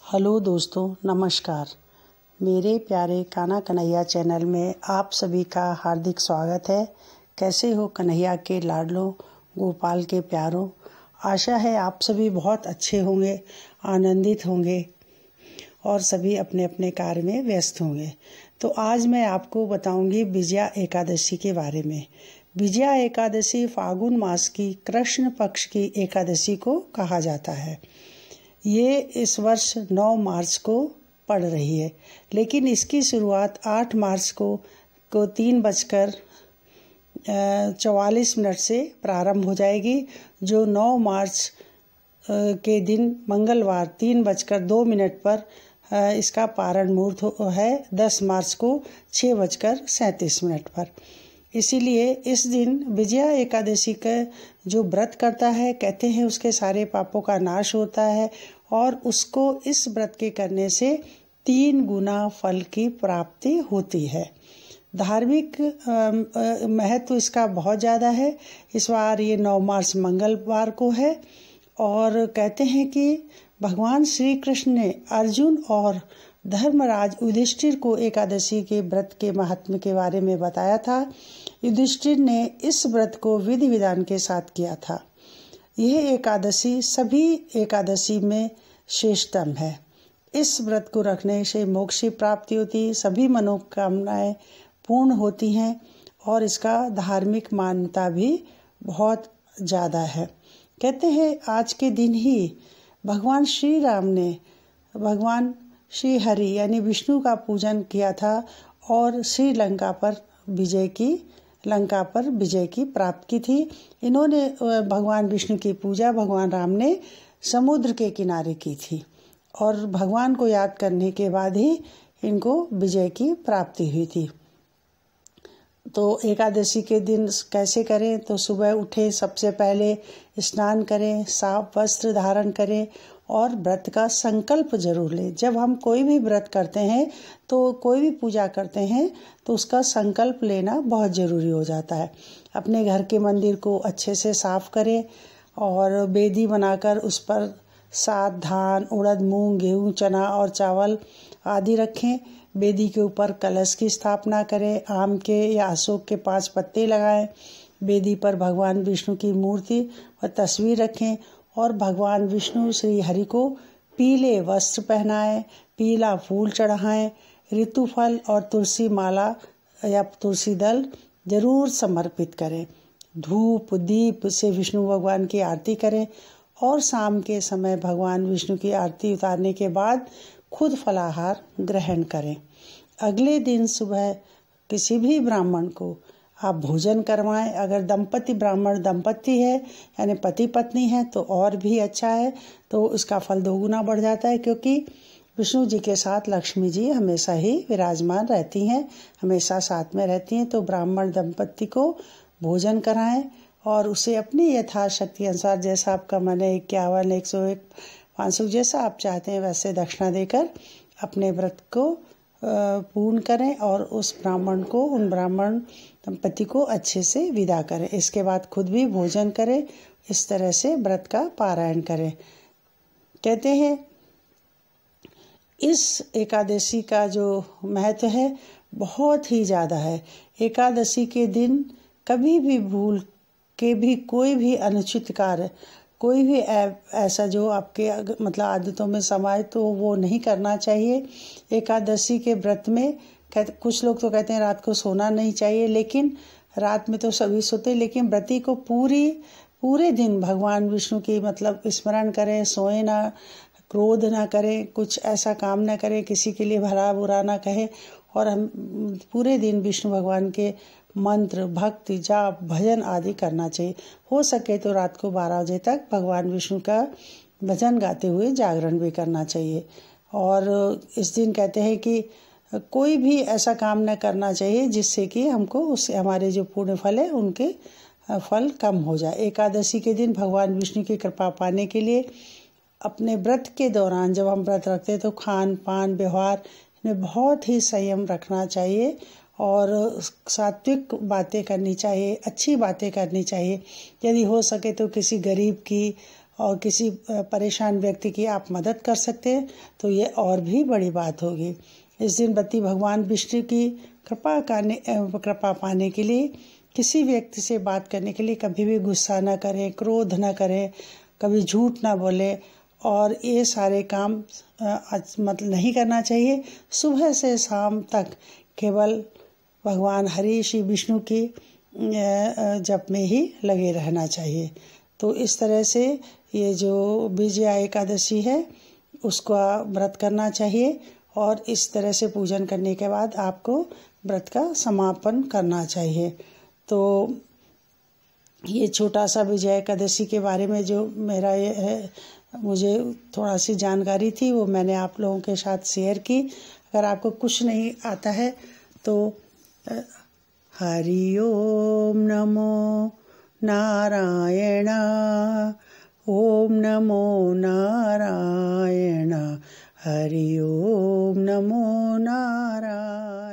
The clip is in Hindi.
हेलो दोस्तों, नमस्कार। मेरे प्यारे कान्हा कन्हैया चैनल में आप सभी का हार्दिक स्वागत है। कैसे हो कन्हैया के लाडलो, गोपाल के प्यारों। आशा है आप सभी बहुत अच्छे होंगे, आनंदित होंगे और सभी अपने अपने कार्य में व्यस्त होंगे। तो आज मैं आपको बताऊंगी विजया एकादशी के बारे में। विजया एकादशी फागुन मास की कृष्ण पक्ष की एकादशी को कहा जाता है। ये इस वर्ष 9 मार्च को पड़ रही है, लेकिन इसकी शुरुआत 8 मार्च को 3:44 से प्रारंभ हो जाएगी, जो 9 मार्च के दिन मंगलवार 3:02 पर इसका पारण मुहूर्त है। 10 मार्च को 6:37 पर। इसीलिए इस दिन विजया एकादशी का जो व्रत करता है, कहते हैं उसके सारे पापों का नाश होता है और उसको इस व्रत के करने से 3 गुना फल की प्राप्ति होती है। धार्मिक महत्व इसका बहुत ज़्यादा है। इस बार ये 9 मार्च मंगलवार को है और कहते हैं कि भगवान श्री कृष्ण ने अर्जुन और धर्मराज युधिष्ठिर को एकादशी के व्रत के महात्म्य के बारे में बताया था। युधिष्ठिर ने इस व्रत को विधि विधान के साथ किया था। यह एकादशी सभी एकादशी में श्रेष्ठतम है। इस व्रत को रखने से मोक्ष की प्राप्ति होती, सभी मनोकामनाएं पूर्ण होती हैं और इसका धार्मिक मान्यता भी बहुत ज़्यादा है। कहते हैं आज के दिन ही भगवान श्री राम ने भगवान श्री हरि यानी विष्णु का पूजन किया था और लंका पर विजय की प्राप्ति की थी। इन्होंने भगवान विष्णु की पूजा भगवान राम ने समुद्र के किनारे की थी और भगवान को याद करने के बाद ही इनको विजय की प्राप्ति हुई थी। तो एकादशी के दिन कैसे करें? तो सुबह उठे, सबसे पहले स्नान करें, साफ वस्त्र धारण करें और व्रत का संकल्प जरूर लें। जब हम कोई भी व्रत करते हैं, तो कोई भी पूजा करते हैं, तो उसका संकल्प लेना बहुत ज़रूरी हो जाता है। अपने घर के मंदिर को अच्छे से साफ करें और वेदी बनाकर उस पर 7 धान, उड़द, मूंग, गेहूँ, चना और चावल आदि रखें। वेदी के ऊपर कलश की स्थापना करें। आम के या अशोक के 5 पत्ते लगाएं। वेदी पर भगवान विष्णु की मूर्ति और तस्वीर रखें और भगवान विष्णु श्री हरि को पीले वस्त्र पहनाएं, पीला फूल चढ़ाएं, ऋतुफल और तुलसी माला या तुलसी दल जरूर समर्पित करें। धूप दीप से विष्णु भगवान की आरती करें और शाम के समय भगवान विष्णु की आरती उतारने के बाद खुद फलाहार ग्रहण करें। अगले दिन सुबह किसी भी ब्राह्मण को आप भोजन करवाएं। अगर ब्राह्मण दंपति है यानी पति पत्नी है तो और भी अच्छा है, तो उसका फल 2 गुना बढ़ जाता है, क्योंकि विष्णु जी के साथ लक्ष्मी जी हमेशा ही विराजमान रहती हैं, हमेशा साथ में रहती हैं। तो ब्राह्मण दंपति को भोजन कराएं और उसे अपनी यथाशक्ति अनुसार, जैसा आपका मन है, 51, 101, 500 जैसा आप चाहते हैं वैसे दक्षिणा देकर अपने व्रत को पूर्ण करें और उन ब्राह्मण दंपति को अच्छे से विदा करें। इसके बाद खुद भी भोजन करें। इस तरह से व्रत का पारायण करें। कहते हैं इस एकादशी का जो महत्व है बहुत ही ज़्यादा है। एकादशी के दिन कभी भी भूल के भी कोई भी अनुचित कार्य, कोई भी ऐसा जो आपके आदतों में समाये, तो वो नहीं करना चाहिए। एकादशी के व्रत में कुछ लोग तो कहते हैं रात को सोना नहीं चाहिए, लेकिन रात में तो सभी सोते, लेकिन व्रती को पूरे दिन भगवान विष्णु की स्मरण करें, सोए ना, क्रोध ना करें, कुछ ऐसा काम ना करें, किसी के लिए भला बुरा ना कहे और हम पूरे दिन विष्णु भगवान के मंत्र, भक्ति, जाप, भजन आदि करना चाहिए। हो सके तो रात को 12 बजे तक भगवान विष्णु का भजन गाते हुए जागरण भी करना चाहिए। और इस दिन कहते हैं कि कोई भी ऐसा काम न करना चाहिए जिससे कि हमको उससे हमारे जो पुण्य फल है उनके फल कम हो जाए। एकादशी के दिन भगवान विष्णु की कृपा पाने के लिए अपने व्रत के दौरान, जब हम व्रत रखते हैं, तो खान पान व्यवहार में बहुत ही संयम रखना चाहिए और सात्विक बातें करनी चाहिए, अच्छी बातें करनी चाहिए। यदि हो सके तो किसी गरीब की और किसी परेशान व्यक्ति की आप मदद कर सकते हैं तो ये और भी बड़ी बात होगी। इस दिन बत्ती भगवान विष्णु की कृपा पाने के लिए, किसी व्यक्ति से बात करने के लिए कभी भी गुस्सा ना करें, क्रोध ना करें, कभी झूठ ना बोलें और ये सारे काम मतलब नहीं करना चाहिए। सुबह से शाम तक केवल भगवान हरि श्री विष्णु की जप में ही लगे रहना चाहिए। तो इस तरह से ये जो विजया एकादशी है उसका व्रत करना चाहिए और इस तरह से पूजन करने के बाद आपको व्रत का समापन करना चाहिए। तो ये छोटा सा विजया एकादशी के बारे में जो मेरा ये है, मुझे थोड़ा सी जानकारी थी वो मैंने आप लोगों के साथ शेयर की। अगर आपको कुछ नहीं आता है तो हरि ओम नमो नारायण, ओम नमो नारायण, हरि ओम नमो नारायण।